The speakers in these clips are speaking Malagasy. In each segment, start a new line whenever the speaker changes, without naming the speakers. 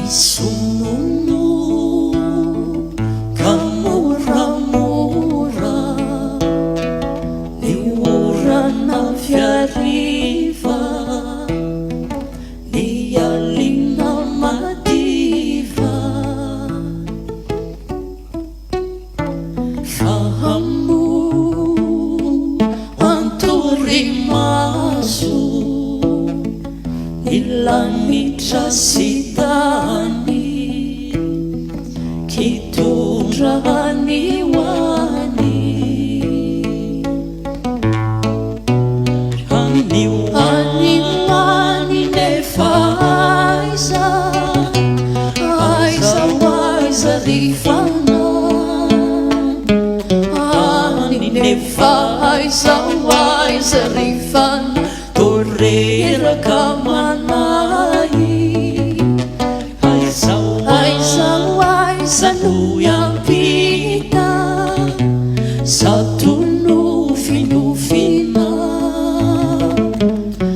Isonono ka moramora ny orana fiariva, ny alina madiva, fahamo antorimaso ny lanitra sy tany, kitondra ny hoan'i, hoan'i nefa aiza rifana, hoan'i nefa aiza rifana, toreraka manay, aiza no iampita zato nofinofina,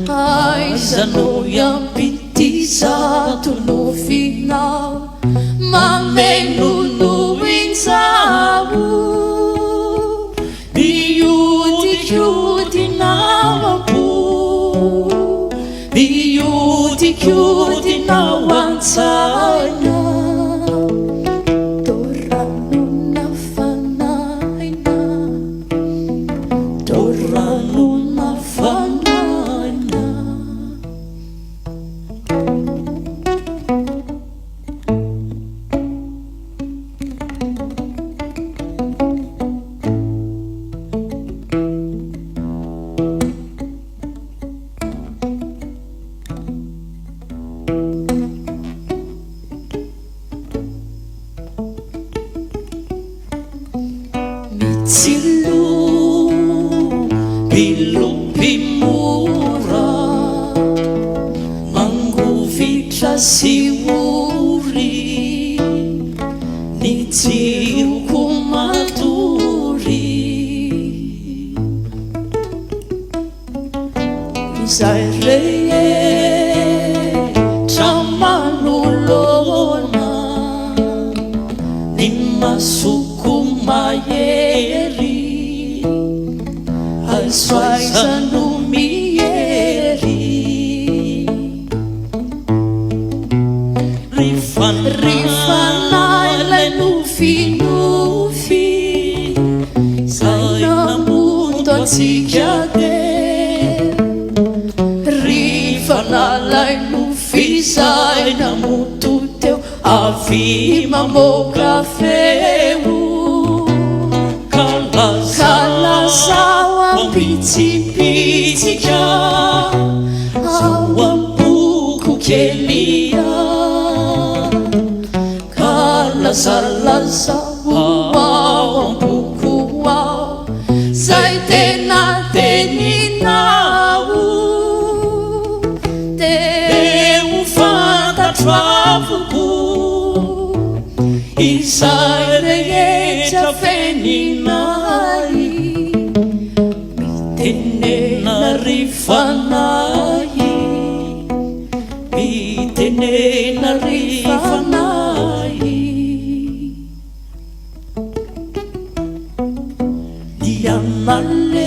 aiza no iampity zato nofina, mamenono inzao miodikotinao, miodikotinao antsaina, dorano nafanaina, dorano nafanaina. Mitsilo pilopimora, mangovitra sy ory, ny tsiroko matory, izay rehetra manolona, ny masoko mahery, aiza no miery, rifanay lay nofinofy, izay namoto atsika de, rifanay lay nofy izay namoto teo, avy mamoaka feo, kalazao ampitsipitsika ao am-boko kelia, kalazalazao ao am-boko ao, zay tena teninao, de ho fantatro avoko, izay rehetra feninay, mitenena rifanay, mitenena rifanay, ny amale